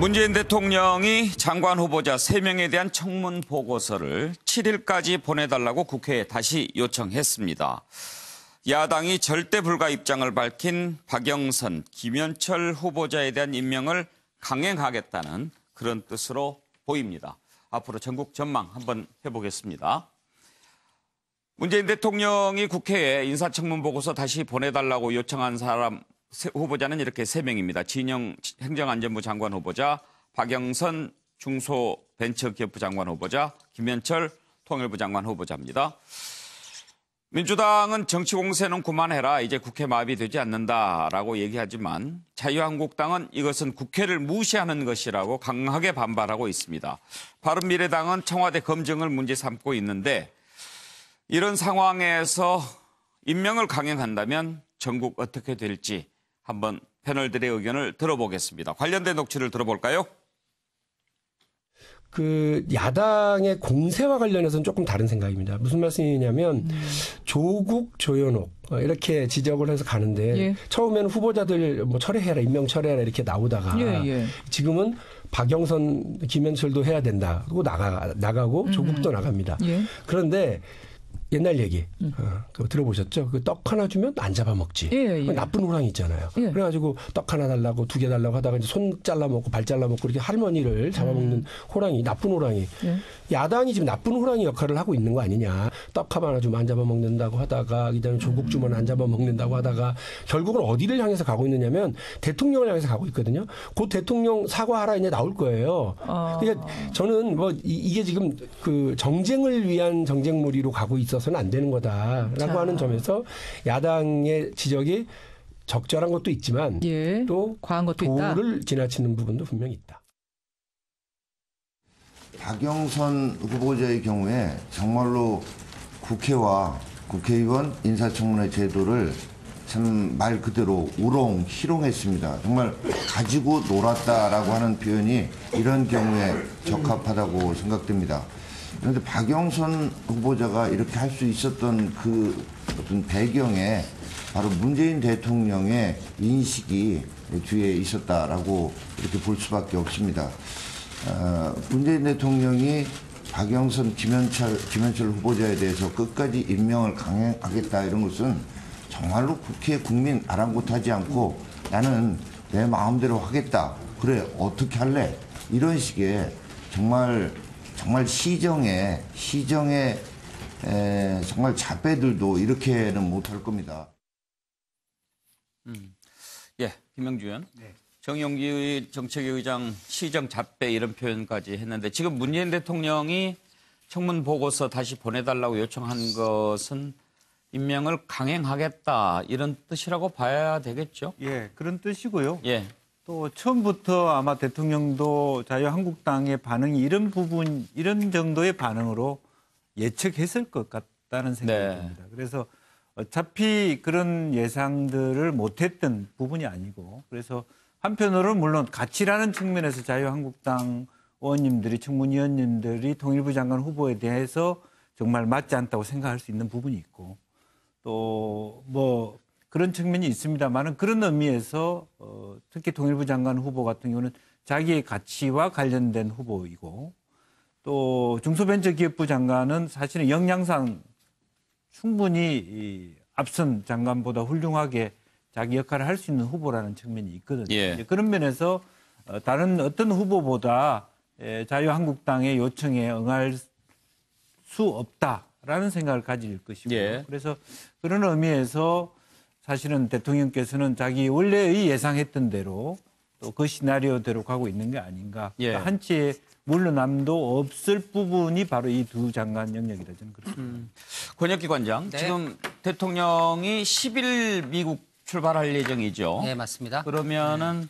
문재인 대통령이 장관 후보자 3명에 대한 청문 보고서를 7일까지 보내달라고 국회에 다시 요청했습니다. 야당이 절대 불가 입장을 밝힌 박영선, 김현철 후보자에 대한 임명을 강행하겠다는 그런 뜻으로 보입니다. 앞으로 전국 전망 한번 해보겠습니다. 문재인 대통령이 국회에 인사청문 보고서 다시 보내달라고 요청한 사람 후보자는 이렇게 3명입니다. 진영 행정안전부 장관 후보자, 박영선 중소벤처기업부 장관 후보자, 김현철 통일부 장관 후보자입니다. 민주당은 정치 공세는 그만해라. 이제 국회 마비되지 않는다라고 얘기하지만 자유한국당은 이것은 국회를 무시하는 것이라고 강하게 반발하고 있습니다. 바른미래당은 청와대 검증을 문제 삼고 있는데 이런 상황에서 임명을 강행한다면 전국 어떻게 될지 한번 패널들의 의견을 들어보겠습니다. 관련된 녹취를 들어볼까요? 야당의 공세와 관련해서는 조금 다른 생각입니다. 무슨 말씀이냐면 조국, 조현옥 이렇게 지적을 해서 가는데 예. 처음에는 후보자들 철회해라, 임명 철회해라 이렇게 나오다가 지금은 박영선, 김현철도 해야 된다. 그리고 나가고 조국도 나갑니다. 예. 그런데 옛날 얘기 그거 들어보셨죠? 그 떡 하나 주면 안 잡아먹지. 나쁜 호랑이 있잖아요. 그래가지고 떡 하나 달라고 2개 달라고 하다가 이제 손 잘라먹고 발 잘라먹고 이렇게 할머니를 잡아먹는 호랑이, 나쁜 호랑이. 야당이 지금 나쁜 호랑이 역할을 하고 있는 거 아니냐. 떡 하나 주면 안 잡아먹는다고 하다가 그다음에 조국 주면 안 잡아먹는다고 하다가 결국은 어디를 향해서 가고 있느냐면 대통령을 향해서 가고 있거든요. 곧 대통령 사과하라 이제 나올 거예요. 그러니까 저는 이게 지금 정쟁을 위한 정쟁몰이로 가고 있어서는 안 되는 거다라고 하는 점에서 야당의 지적이 적절한 것도 있지만 또 과한 것도 도를 지나치는 부분도 분명히 있다. 박영선 후보자의 경우에 정말로 국회와 국회의원 인사청문회 제도를 참 말 그대로 희롱했습니다. 정말 가지고 놀았다라고 하는 표현이 이런 경우에 적합하다고 생각됩니다. 그런데 박영선 후보자가 이렇게 할 수 있었던 그 어떤 배경에 바로 문재인 대통령의 인식이 뒤에 있었다라고 이렇게 볼 수밖에 없습니다. 문재인 대통령이 박영선, 김현철 후보자에 대해서 끝까지 임명을 강행하겠다 이런 것은 정말로 국회 국민 아랑곳하지 않고 나는 내 마음대로 하겠다. 그래 어떻게 할래? 이런 식의 정말 시정에 정말 잡배들도 이렇게는 못할 겁니다. 예, 김명주 의원. 정용기 정책위 의장 시정 잡배 이런 표현까지 했는데 지금 문재인 대통령이 청문 보고서 다시 보내달라고 요청한 것은 임명을 강행하겠다 이런 뜻이라고 봐야 되겠죠? 예, 그런 뜻이고요. 예. 또 처음부터 아마 대통령도 자유한국당의 반응이 이런 정도의 반응으로 예측했을 것 같다는 생각이 듭니다. 그래서 어차피 그런 예상들을 못했던 부분이 아니고 그래서 한편으로는 물론 가치라는 측면에서 자유한국당 의원님들이 청문위원님들이 통일부 장관 후보에 대해서 정말 맞지 않다고 생각할 수 있는 부분이 있고 또 그런 측면이 있습니다만은 그런 의미에서 특히 통일부 장관 후보 같은 경우는 자기의 가치와 관련된 후보이고 또 중소벤처기업부 장관은 사실은 역량상 충분히 앞선 장관보다 훌륭하게 자기 역할을 할 수 있는 후보라는 측면이 있거든요. 그런 면에서 다른 어떤 후보보다 자유한국당의 요청에 응할 수 없다라는 생각을 가질 것이고요. 그래서 그런 의미에서 사실은 대통령께서는 자기 원래의 예상했던 대로 또 그 시나리오대로 가고 있는 게 아닌가. 그러니까 한치의 물러남도 없을 부분이 바로 이 두 장관 영역이다 저는 그렇습니다. 권혁기 관장, 지금 대통령이 10일 미국 출발할 예정이죠. 네, 맞습니다. 그러면은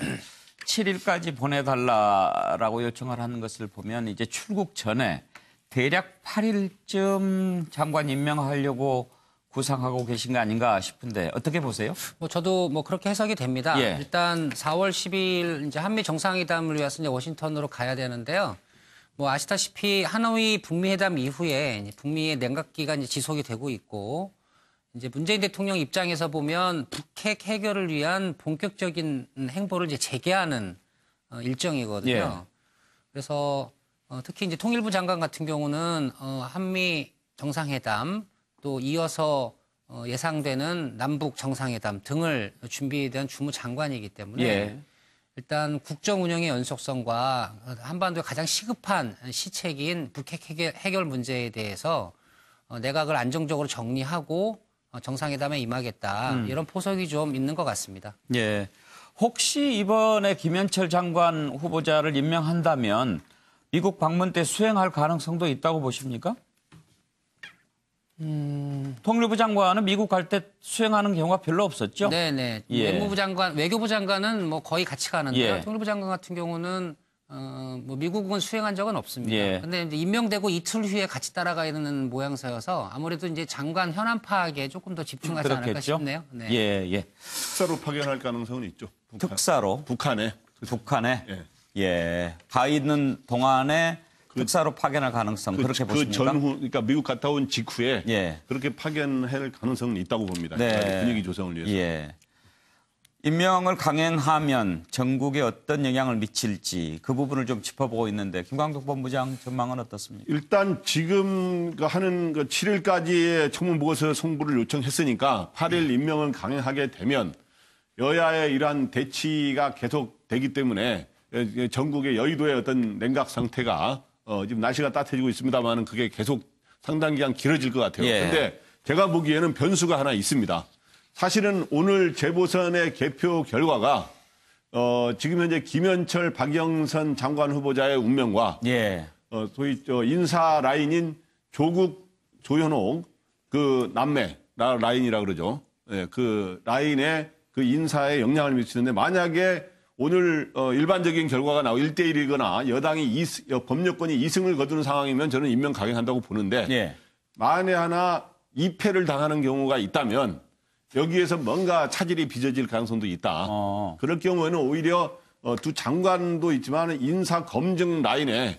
7일까지 보내달라라고 요청을 하는 것을 보면 이제 출국 전에 대략 8일쯤 장관 임명하려고 구상하고 계신 거 아닌가 싶은데 어떻게 보세요? 저도 그렇게 해석이 됩니다. 일단 4월 10일 이제 한미 정상회담을 위해서 이제 워싱턴으로 가야 되는데요. 아시다시피 하노이 북미 회담 이후에 북미의 냉각 기간이 지속이 되고 있고 이제 문재인 대통령 입장에서 보면 북핵 해결을 위한 본격적인 행보를 이제 재개하는 일정이거든요. 예. 그래서 특히 이제 통일부 장관 같은 경우는 한미 정상회담 또 이어서 예상되는 남북 정상회담 등을 준비에 대한 주무 장관이기 때문에 예. 일단 국정 운영의 연속성과 한반도의 가장 시급한 시책인 북핵 해결 문제에 대해서 내각을 안정적으로 정리하고 정상회담에 임하겠다. 이런 포석이 좀 있는 것 같습니다. 예. 혹시 이번에 김현철 장관 후보자를 임명한다면 미국 방문 때 수행할 가능성도 있다고 보십니까? 통일부 장관은 미국 갈 때 수행하는 경우가 별로 없었죠? 네네. 예. 외교부 장관은 뭐 거의 같이 가는데요. 예. 통일부 장관 같은 경우는 뭐 미국은 수행한 적은 없습니다. 예. 근데 이제 임명되고 이틀 후에 같이 따라가는 모양새여서 아무래도 이제 장관 현안 파악에 조금 더 집중하지 않을까 그렇겠죠? 싶네요. 네. 예, 예. 특사로 파견할 가능성은 있죠. 특사로 북한에. 북한에 예. 예. 가 있는 동안에 특사로 파견할 가능성 그렇게 보십니까? 전후 그러니까 미국 갔다 온 직후에 예. 그렇게 파견할 가능성은 있다고 봅니다. 네. 분위기 조성을 위해서. 예. 임명을 강행하면 전국에 어떤 영향을 미칠지 그 부분을 좀 짚어보고 있는데 김광석 본부장 전망은 어떻습니까? 일단 지금 하는 7일까지의 청문보고서 송부를 요청했으니까 8일 임명을 강행하게 되면 여야의 이러한 대치가 계속되기 때문에 전국의 여의도의 어떤 냉각 상태가 지금 날씨가 따뜻해지고 있습니다만은 그게 계속 상당 기간 길어질 것 같아요. 예. 근데 제가 보기에는 변수가 하나 있습니다. 사실은 오늘 재보선의 개표 결과가 지금 현재 김현철, 박영선 장관 후보자의 운명과 예. 소위 인사 라인인 조국, 조현옥 그 남매 라인이라 그러죠. 예, 그 라인의 그 인사에 영향을 미치는데 만약에 오늘 일반적인 결과가 나오고 1대1이거나 여당이 법률권이 2승을 거두는 상황이면 저는 임명 강행한다고 보는데 예. 만에 하나 2패를 당하는 경우가 있다면 여기에서 뭔가 차질이 빚어질 가능성도 있다. 그럴 경우에는 오히려 두 장관도 있지만 인사 검증 라인에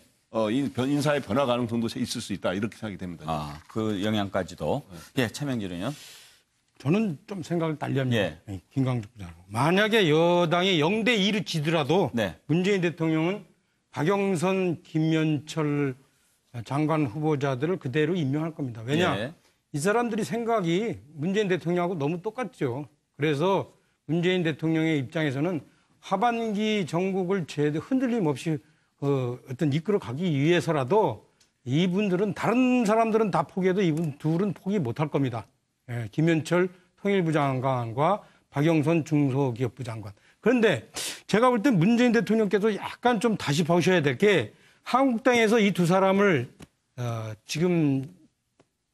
인사의 변화 가능성도 있을 수 있다. 이렇게 생각이 됩니다. 아, 그 영향까지도. 예, 최명길 의원. 저는 좀 생각을 달리합니다. 예. 김광석 부장. 만약에 여당이 0대2로 지더라도 네. 문재인 대통령은 박영선, 김현철 장관 후보자들을 그대로 임명할 겁니다. 왜냐? 예. 이 사람들이 생각이 문재인 대통령하고 너무 똑같죠. 그래서 문재인 대통령의 입장에서는 하반기 전국을 흔들림 없이 어떤 이끌어 가기 위해서라도 이분들은 다른 사람들은 다 포기해도 이분 둘은 포기 못할 겁니다. 예, 김현철 통일부 장관과 박영선 중소기업부 장관. 그런데 제가 볼 때 문재인 대통령께서 약간 좀 다시 보셔야 될 게 한국당에서 이 두 사람을 지금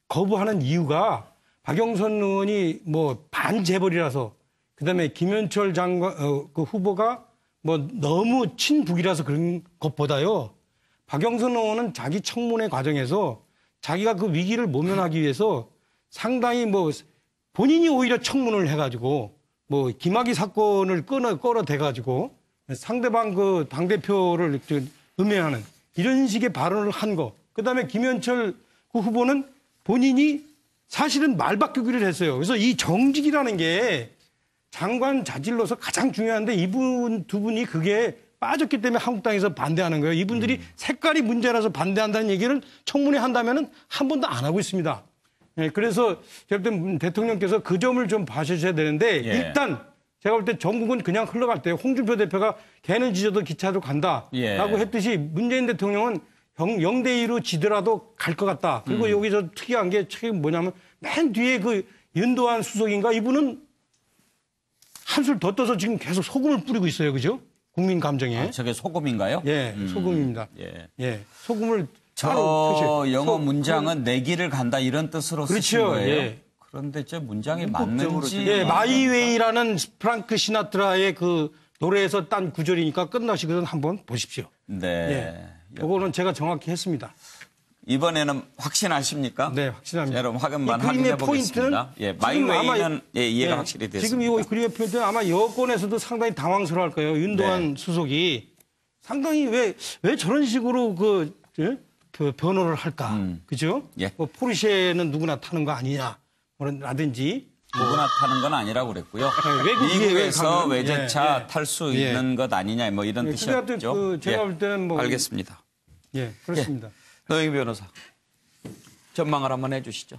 거부하는 이유가 박영선 의원이 뭐 반재벌이라서 그다음에 김현철 장관 그 후보가 뭐 너무 친북이라서 그런 것보다요. 박영선 의원은 자기 청문회 과정에서 자기가 그 위기를 모면하기 위해서 상당히 뭐 본인이 오히려 청문을 해가지고 뭐 김학의 사건을 끌어대가지고 상대방 그 당대표를 음해하는 이런 식의 발언을 한 거. 그다음에 김현철 그 후보는 본인이 사실은 말 바꾸기를 했어요. 그래서 이 정직이라는 게 장관 자질로서 가장 중요한데 이분 두 분이 그게 빠졌기 때문에 한국당에서 반대하는 거예요. 이분들이 색깔이 문제라서 반대한다는 얘기를 청문회 한다면은 한 번도 안 하고 있습니다. 예, 그래서 제가 볼 때 대통령께서 그 점을 좀 봐주셔야 되는데 예. 일단 제가 볼 때 전국은 그냥 흘러갈 때 홍준표 대표가 개는 지져도 기차도 간다라고 예. 했듯이 문재인 대통령은 0대2로 지더라도 갈 것 같다. 그리고 여기서 특이한 게 지금 뭐냐면 맨 뒤에 그 윤도한 수석인가 이분은 한술 더 떠서 지금 계속 소금을 뿌리고 있어요. 그죠? 국민 감정에. 아, 저게 소금인가요? 예, 소금입니다. 예. 예, 소금을 저 따로 영어 문장은 내기를 간다 이런 뜻으로 쓰신 그렇죠. 거예요. 예. 그런데 저 문장이 맞는지. 예, 마이웨이라는 프랑크 시나트라의 그 노래에서 딴 구절이니까 끝나시거든 한번 보십시오. 네. 예. 이거는 제가 정확히 했습니다. 이번에는 확신하십니까? 네, 확신합니다. 여러분 확인만 이 그림의 확인해 보겠습니다. 포인트는 예, 지금 아마 마이웨이는 예, 이해가 예, 확실히 됐습니다. 지금 이 그림의 포인트는 아마 여권에서도 상당히 당황스러워할 거예요. 윤도한 네. 수석이 상당히 왜 저런 식으로 그 변호를 할까? 그죠? 예. 뭐 포르쉐는 누구나 타는 거 아니냐? 라든지 무분합하는 건 아니라고 그랬고요. 미국에서 외제차 탈 수 있는 것 아니냐 뭐 이런 뜻이었죠. 제가 볼 때는 뭐 알겠습니다. 예, 그렇습니다. 노영희 변호사 전망을 한번 해주시죠.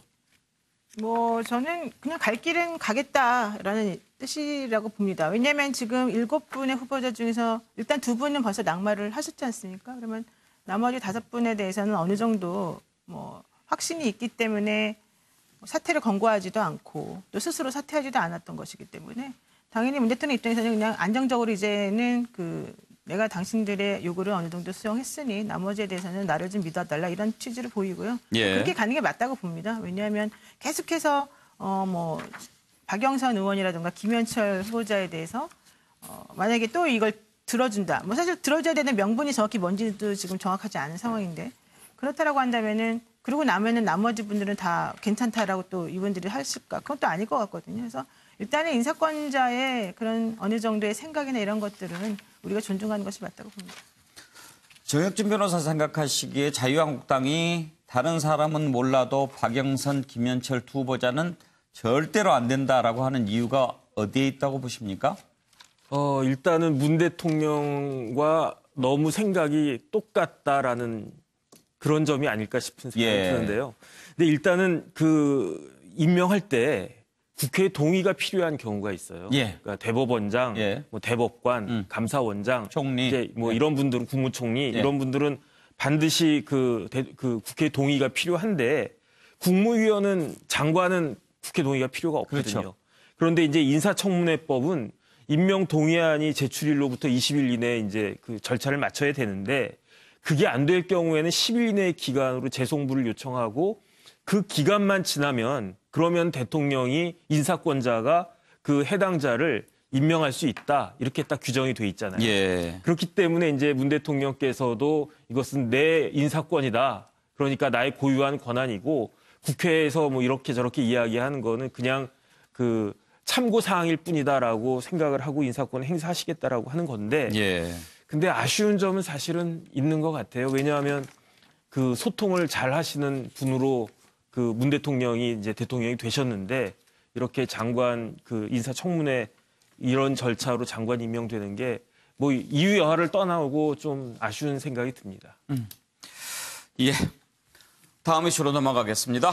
뭐 저는 그냥 갈 길은 가겠다라는 뜻이라고 봅니다. 왜냐하면 지금 7분의 후보자 중에서 일단 2분은 벌써 낙마를 하셨지 않습니까? 그러면 나머지 5분에 대해서는 어느 정도 뭐 확신이 있기 때문에 사퇴를 권고하지도 않고 또 스스로 사퇴하지도 않았던 것이기 때문에 당연히 문 대통령 입장에서는 그냥 안정적으로 이제는 내가 당신들의 요구를 어느 정도 수용했으니 나머지에 대해서는 나를 좀 믿어달라 이런 취지를 보이고요. 그렇게 가는 게 맞다고 봅니다. 왜냐하면 계속해서 뭐 박영선 의원이라든가 김현철 후보자에 대해서 만약에 또 이걸 들어준다. 뭐 사실 들어줘야 되는 명분이 정확히 뭔지도 지금 정확하지 않은 상황인데 그렇다라고 한다면은 그러고 나면은 나머지 분들은 다 괜찮다라고 또 이분들이 하실까? 그건 또 아닐 것 같거든요. 그래서 일단은 인사권자의 그런 어느 정도의 생각이나 이런 것들은 우리가 존중하는 것이 맞다고 봅니다. 정혁진 변호사 생각하시기에 자유한국당이 다른 사람은 몰라도 박영선, 김현철 두 후보자는 절대로 안 된다라고 하는 이유가 어디에 있다고 보십니까? 일단은 문 대통령과 너무 생각이 똑같다라는 그런 점이 아닐까 싶은 생각이 드는데요. 근데 일단은 임명할 때 국회의 동의가 필요한 경우가 있어요. 그러니까 대법원장, 뭐 대법관, 감사원장, 총리, 이제 뭐 이런 분들은 국무총리 이런 분들은 반드시 국회 동의가 필요한데 국무위원은 장관은 국회 동의가 필요가 없거든요. 그렇죠. 그런데 이제 인사청문회법은 임명 동의안이 제출일로부터 20일 이내에 이제 그 절차를 마쳐야 되는데 그게 안 될 경우에는 10일 이내의 기간으로 재송부를 요청하고 그 기간만 지나면 그러면 대통령이 인사권자가 그 해당자를 임명할 수 있다. 이렇게 딱 규정이 돼 있잖아요. 그렇기 때문에 이제 문 대통령께서도 이것은 내 인사권이다. 그러니까 나의 고유한 권한이고 국회에서 뭐 이렇게 저렇게 이야기하는 거는 그냥 참고 사항일 뿐이다라고 생각을 하고 인사권을 행사하시겠다라고 하는 건데 근데 아쉬운 점은 사실은 있는 것 같아요. 왜냐하면 소통을 잘 하시는 분으로 문 대통령이 이제 대통령이 되셨는데 이렇게 장관 인사청문회 이런 절차로 장관 임명되는 게 뭐 이유 여하를 떠나고 좀 아쉬운 생각이 듭니다. 다음 이슈로 넘어가겠습니다.